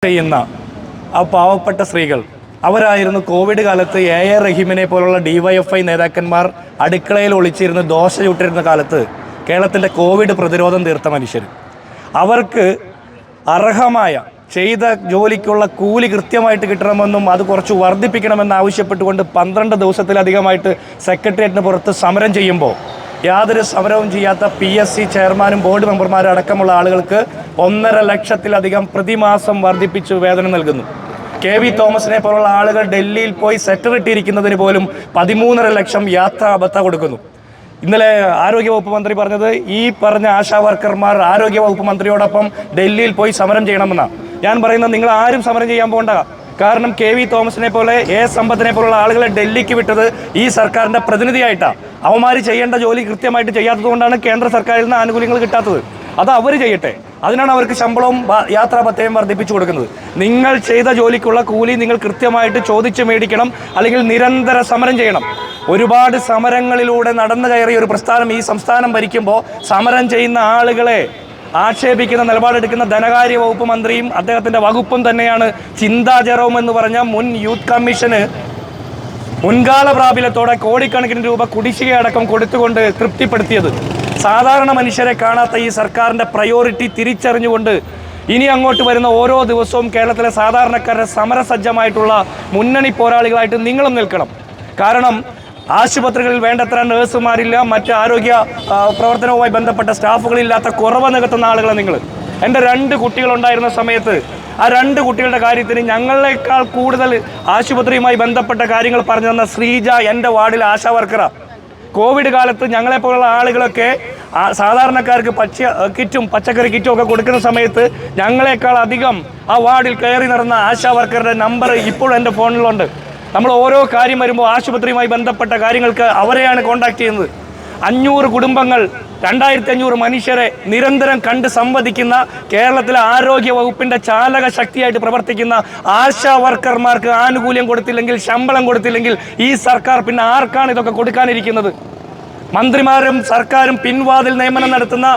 ചെയ്യുന്ന ആ പാവപ്പെട്ട സ്ത്രീകൾ അവരായിരുന്നു കോവിഡ് കാലത്ത് എ റഹീമിനെ പോലുള്ള ഡിവൈഎഫ്ഐ നേതാക്കന്മാർ അടുക്കളയിൽ ഒളിച്ചിരുന്ന് ദോശ ചുട്ടിരുന്ന കാലത്ത് കേരളത്തിൻ്റെ കോവിഡ് പ്രതിരോധം തീർത്ത മനുഷ്യർ. അവർക്ക് അർഹമായ ചെയ്ത ജോലിക്കുള്ള കൂലി കൃത്യമായിട്ട് കിട്ടണമെന്നും അത് കുറച്ച് വർദ്ധിപ്പിക്കണമെന്ന് ആവശ്യപ്പെട്ടുകൊണ്ട് 12 ദിവസത്തിലധികമായിട്ട് സെക്രട്ടേറിയറ്റിന് പുറത്ത് സമരം ചെയ്യുമ്പോൾ യാതൊരു സമരവും ചെയ്യാത്ത PSC ചെയർമാനും ബോർഡ് മെമ്പർമാരും അടക്കമുള്ള ആളുകൾക്ക് 1.5 ലക്ഷത്തിലധികം പ്രതിമാസം വർദ്ധിപ്പിച്ച് വേതനം നൽകുന്നു. KV തോമസിനെ പോലുള്ള ആളുകൾ ഡൽഹിയിൽ പോയി സെക്രട്ടറിയിരിക്കുന്നതിന് പോലും 13.5 ലക്ഷം യാത്രാ ഭത്ത കൊടുക്കുന്നു. ഇന്നലെ ആരോഗ്യവകുപ്പ് മന്ത്രി പറഞ്ഞത് ഈ പറഞ്ഞ ആശാ വർക്കർമാർ ആരോഗ്യവകുപ്പ് മന്ത്രിയോടൊപ്പം ഡൽഹിയിൽ പോയി സമരം ചെയ്യണമെന്നാണ്. ഞാൻ പറയുന്നത് നിങ്ങൾ ആരും സമരം ചെയ്യാൻ പോകണ്ട. കാരണം KV തോമസിനെ പോലെ സമ്പത്തിനെ പോലുള്ള ആളുകളെ ഡൽഹിക്ക് വിട്ടത് ഈ സർക്കാരിൻ്റെ പ്രതിനിധിയായിട്ടാണ്. അവന്മാർ ചെയ്യേണ്ട ജോലി കൃത്യമായിട്ട് ചെയ്യാത്തത് കൊണ്ടാണ് കേന്ദ്ര സർക്കാരിൽ നിന്ന് ആനുകൂല്യങ്ങൾ കിട്ടാത്തത്. അത് അവർ ചെയ്യട്ടെ. അതിനാണ് അവർക്ക് ശമ്പളവും യാത്രാ ഭത്തയും വർദ്ധിപ്പിച്ചു കൊടുക്കുന്നത്. നിങ്ങൾ ചെയ്ത ജോലിക്കുള്ള കൂലി നിങ്ങൾ കൃത്യമായിട്ട് ചോദിച്ച് മേടിക്കണം, അല്ലെങ്കിൽ നിരന്തര സമരം ചെയ്യണം. ഒരുപാട് സമരങ്ങളിലൂടെ നടന്നു കയറിയ ഒരു പ്രസ്ഥാനം ഈ സംസ്ഥാനം ഭരിക്കുമ്പോൾ സമരം ചെയ്യുന്ന ആളുകളെ ആക്ഷേപിക്കുന്ന നിലപാടെടുക്കുന്ന ധനകാര്യ വകുപ്പ് മന്ത്രിയും അദ്ദേഹത്തിൻ്റെ വകുപ്പും തന്നെയാണ് ചിന്താ ജെറോം എന്ന് പറഞ്ഞ മുൻ യൂത്ത് കമ്മീഷന് മുൻകാല പ്രാബല്യത്തോടെ കോടിക്കണക്കിന് രൂപ കുടിശ്ശികയടക്കം കൊടുത്തുകൊണ്ട് തൃപ്തിപ്പെടുത്തിയത്. സാധാരണ മനുഷ്യരെ കാണാത്ത ഈ സർക്കാരിൻ്റെ പ്രയോറിറ്റി തിരിച്ചറിഞ്ഞുകൊണ്ട് ഇനി അങ്ങോട്ട് വരുന്ന ഓരോ ദിവസവും കേരളത്തിലെ സാധാരണക്കാരുടെ സമരസജ്ജമായിട്ടുള്ള മുന്നണി പോരാളികളായിട്ട് നിങ്ങളും നിൽക്കണം. കാരണം ആശുപത്രികളിൽ വേണ്ടത്ര നഴ്സുമാരില്ല, മറ്റ് ആരോഗ്യ പ്രവർത്തനവുമായി ബന്ധപ്പെട്ട സ്റ്റാഫുകളില്ലാത്ത കുറവ് നികത്തുന്ന ആളുകളാണ് നിങ്ങൾ. എൻ്റെ 2 കുട്ടികളുണ്ടായിരുന്ന സമയത്ത് ആ 2 കുട്ടികളുടെ കാര്യത്തിന് ഞങ്ങളെക്കാൾ കൂടുതൽ ആശുപത്രിയുമായി ബന്ധപ്പെട്ട കാര്യങ്ങൾ പറഞ്ഞു തന്ന ശ്രീജ എൻ്റെ വാർഡിൽ ആശാ വർക്കറാണ്. കോവിഡ് കാലത്ത് ഞങ്ങളെപ്പോലുള്ള ആളുകളൊക്കെ സാധാരണക്കാർക്ക് കിറ്റും പച്ചക്കറി കിറ്റും ഒക്കെ കൊടുക്കുന്ന സമയത്ത് ഞങ്ങളെക്കാൾ അധികം ആ വാർഡിൽ കയറി നടന്ന ആശാ വർക്കറുടെ നമ്പർ ഇപ്പോഴും എൻ്റെ ഫോണിലുണ്ട്. നമ്മൾ ഓരോ കാര്യം വരുമ്പോൾ ആശുപത്രിയുമായി ബന്ധപ്പെട്ട കാര്യങ്ങൾക്ക് അവരെയാണ് കോൺടാക്ട് ചെയ്യുന്നത്. 500 കുടുംബങ്ങൾ, 2500 മനുഷ്യരെ നിരന്തരം കണ്ട് സംവദിക്കുന്ന കേരളത്തിലെ ആരോഗ്യ വകുപ്പിൻ്റെ ചാലക ശക്തിയായിട്ട് പ്രവർത്തിക്കുന്ന ആശാ വർക്കർമാർക്ക് ആനുകൂല്യം കൊടുത്തില്ലെങ്കിൽ, ശമ്പളം കൊടുത്തില്ലെങ്കിൽ ഈ സർക്കാർ പിന്നെ ആർക്കാണ് ഇതൊക്കെ കൊടുക്കാനിരിക്കുന്നത്? മന്ത്രിമാരും സർക്കാരും പിൻവാതിൽ നിയമനം നടത്തുന്ന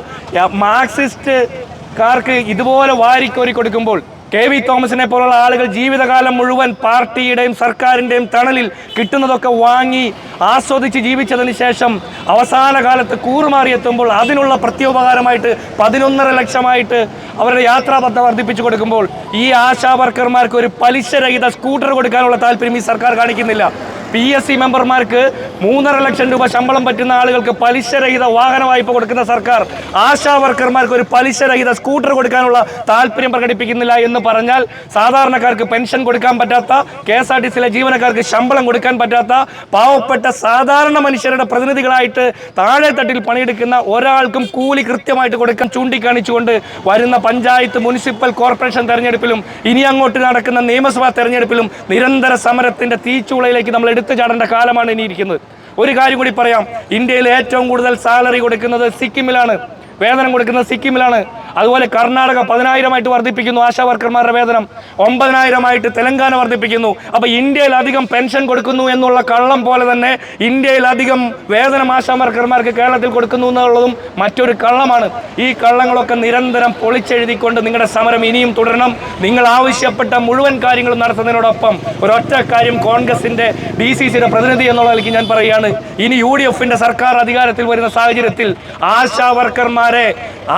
മാർക്സിസ്റ്റുകാർക്ക് ഇതുപോലെ വാരിക്കോരി കൊടുക്കുമ്പോൾ KV തോമസിനെ പോലുള്ള ആളുകൾ ജീവിതകാലം മുഴുവൻ പാർട്ടിയുടെയും സർക്കാരിൻ്റെയും തണലിൽ കിട്ടുന്നതൊക്കെ വാങ്ങി ആസ്വദിച്ച് ജീവിച്ചതിന് ശേഷം അവസാന കാലത്ത് കൂറുമാറിയെത്തുമ്പോൾ അതിനുള്ള പ്രത്യുപകാരമായിട്ട് 11.5 ലക്ഷമായിട്ട് അവരുടെ യാത്രാഭത്ത വർദ്ധിപ്പിച്ചു കൊടുക്കുമ്പോൾ ഈ ആശാ വർക്കർമാർക്ക് ഒരു പലിശരഹിത സ്കൂട്ടർ കൊടുക്കാനുള്ള താല്പര്യം ഈ സർക്കാർ കാണിക്കുന്നില്ല. PSC മെമ്പർമാർക്ക് 3.5 ലക്ഷം രൂപ ശമ്പളം പറ്റുന്ന ആളുകൾക്ക് പലിശരഹിത വാഹന വായ്പ കൊടുക്കുന്ന സർക്കാർ ആശാ വർക്കർമാർക്ക് ഒരു പലിശരഹിത സ്കൂട്ടർ കൊടുക്കാനുള്ള താല്പര്യം പ്രകടിപ്പിക്കുന്നില്ല എന്ന് പറഞ്ഞാൽ സാധാരണക്കാർക്ക് പെൻഷൻ കൊടുക്കാൻ പറ്റാത്ത, KSRTCയിലെ ജീവനക്കാർക്ക് ശമ്പളം കൊടുക്കാൻ പറ്റാത്ത, പാവപ്പെട്ട സാധാരണ മനുഷ്യരുടെ പ്രതിനിധികളായിട്ട് താഴെ തട്ടിൽ പണിയെടുക്കുന്ന ഒരാൾക്കും കൂലി കൃത്യമായിട്ട് കൊടുക്കാൻ ചൂണ്ടിക്കാണിച്ചുകൊണ്ട് വരുന്ന പഞ്ചായത്ത്, മുനിസിപ്പൽ കോർപ്പറേഷൻ തെരഞ്ഞെടുപ്പിലും ഇനി അങ്ങോട്ട് നടക്കുന്ന നിയമസഭാ തെരഞ്ഞെടുപ്പിലും നിരന്തര സമരത്തിൻ്റെ തീച്ചൂളയിലേക്ക് നമ്മൾ എടുത്തു ചാടേണ്ട കാലമാണ് ഇനിയിരിക്കുന്നത്. ഒരു കാര്യം കൂടി പറയാം. ഇന്ത്യയിൽ ഏറ്റവും കൂടുതൽ സാലറി കൊടുക്കുന്നത് സിക്കിമിലാണ്, വേതനം കൊടുക്കുന്നത് സിക്കിമിലാണ്. അതുപോലെ കർണാടക 10,000 വർദ്ധിപ്പിക്കുന്നു ആശാ വർക്കർമാരുടെ വേതനം, 9,000 തെലങ്കാന വർദ്ധിപ്പിക്കുന്നു. അപ്പോൾ ഇന്ത്യയിലധികം പെൻഷൻ കൊടുക്കുന്നു എന്നുള്ള കള്ളം പോലെ തന്നെ ഇന്ത്യയിലധികം വേതനം ആശാ വർക്കർമാർക്ക് കേരളത്തിൽ കൊടുക്കുന്നു എന്നുള്ളതും മറ്റൊരു കള്ളമാണ്. ഈ കള്ളങ്ങളൊക്കെ നിരന്തരം പൊളിച്ചെഴുതിക്കൊണ്ട് നിങ്ങളുടെ സമരം ഇനിയും തുടരണം. നിങ്ങൾ ആവശ്യപ്പെട്ട മുഴുവൻ കാര്യങ്ങളും നടത്തുന്നതിനോടൊപ്പം ഒരൊറ്റ കാര്യം കോൺഗ്രസിൻ്റെ DCCയുടെ പ്രതിനിധി എന്നുള്ള നിലയ്ക്ക് ഞാൻ പറയുകയാണ്. ഇനി UDFൻ്റെ സർക്കാർ അധികാരത്തിൽ വരുന്ന സാഹചര്യത്തിൽ ആശാ വർക്കർമാരെ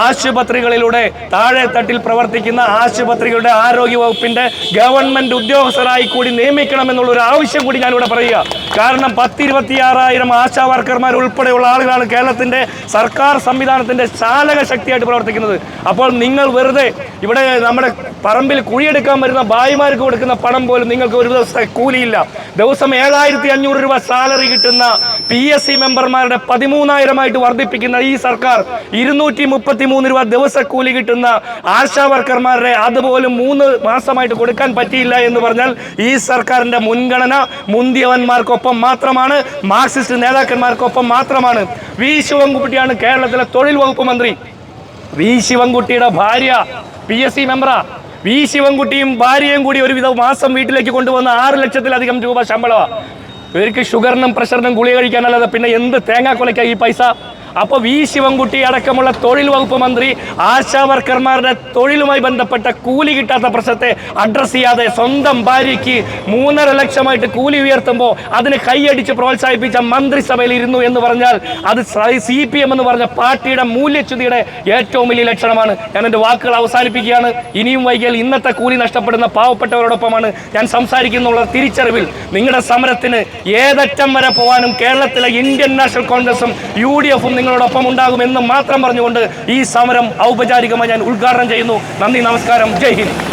ആശുപത്രികളിലൂടെ താഴെ തട്ടിൽ പ്രവർത്തിക്കുന്ന ആശുപത്രികളുടെ ആരോഗ്യ വകുപ്പിന്റെ ഗവൺമെന്റ് ഉദ്യോഗസ്ഥരായി കൂടി നിയമിക്കണമെന്നുള്ള ഒരു ആവശ്യം കൂടി ഞാനിവിടെ പറയുക. കാരണം 10,26,000 ആശാ വർക്കർമാർ ഉൾപ്പെടെയുള്ള ആളുകളാണ് കേരളത്തിന്റെ സർക്കാർ സംവിധാനത്തിന്റെ ചാലക ശക്തിയായിട്ട് പ്രവർത്തിക്കുന്നത്. അപ്പോൾ നിങ്ങൾ വെറുതെ ഇവിടെ നമ്മുടെ പറമ്പിൽ കുഴിയെടുക്കാൻ വരുന്ന ഭായിമാർക്ക് കൊടുക്കുന്ന പണം പോലും നിങ്ങൾക്ക് ഒരു ദിവസത്തെ കൂലിയില്ല. ദിവസം 7,500 രൂപ സാലറി കിട്ടുന്ന PSC മെമ്പർമാരുടെ 13,000 വർദ്ധിപ്പിക്കുന്ന ഈ സർക്കാർ 233 രൂപ ദിവസക്കൂലി കിട്ടുന്ന ആശാ വർക്കർമാരുടെ അതുപോലും 3 മാസമായിട്ട് കൊടുക്കാൻ പറ്റിയില്ല എന്ന് പറഞ്ഞാൽ ഈ സർക്കാരിന്റെ മുൻഗണന മുന്തിയവന്മാർക്കൊപ്പം മാത്രമാണ്, മാർക്സിസ്റ്റ് നേതാക്കന്മാർക്കൊപ്പം മാത്രമാണ്. V ശിവൻകുട്ടിയാണ് കേരളത്തിലെ തൊഴിൽ വകുപ്പ് മന്ത്രി. V ശിവൻകുട്ടിയുടെ ഭാര്യ PSC മെമ്പറാ. V ശിവൻകുട്ടിയും ഭാര്യയും കൂടി ഒരു മാസം വീട്ടിലേക്ക് കൊണ്ടുവന്ന 6 ലക്ഷത്തിലധികം രൂപ ശമ്പളമാണ്. ഇവർക്ക് ഷുഗറിനും പ്രഷറിനും ഗുളിക കഴിക്കാനല്ലാതെ പിന്നെ എന്ത് തേങ്ങാക്കൊലയ്ക്കാണ് ഈ പൈസ? അപ്പോൾ വി ശിവൻകുട്ടി അടക്കമുള്ള തൊഴിൽ വകുപ്പ് മന്ത്രി ആശാ വർക്കർമാരുടെ തൊഴിലുമായി ബന്ധപ്പെട്ട കൂലി കിട്ടാത്ത പ്രശ്നത്തെ അഡ്രസ് ചെയ്യാതെ സ്വന്തം ഭാര്യയ്ക്ക് 3.5 ലക്ഷമായിട്ട് കൂലി ഉയർത്തുമ്പോൾ അതിന് കൈയടിച്ച് പ്രോത്സാഹിപ്പിച്ച മന്ത്രിസഭയിൽ ഇരുന്നു എന്ന് പറഞ്ഞാൽ അത് CPM എന്ന് പറഞ്ഞ പാർട്ടിയുടെ മൂല്യച്യുതിയുടെ ഏറ്റവും വലിയ ലക്ഷണമാണ്. ഞാൻ എൻ്റെ വാക്കുകൾ അവസാനിപ്പിക്കുകയാണ്. ഇനിയും വൈകിയാൽ ഇന്നത്തെ കൂലി നഷ്ടപ്പെടുന്ന പാവപ്പെട്ടവരോടൊപ്പമാണ് ഞാൻ സംസാരിക്കുന്നുള്ള തിരിച്ചറിവിൽ നിങ്ങളുടെ സമരത്തിന് ഏതറ്റം വരെ പോകാനും കേരളത്തിലെ ഇന്ത്യൻ നാഷണൽ കോൺഗ്രസും UDF-ഉം നിങ്ങളോടൊപ്പം ഉണ്ടാകുമെന്ന് മാത്രം പറഞ്ഞുകൊണ്ട് ഈ സമരം ഔപചാരികമായി ഞാൻ ഉദ്ഘാടനം ചെയ്യുന്നു. നന്ദി, നമസ്കാരം, ജയ് ഹിന്ദ്.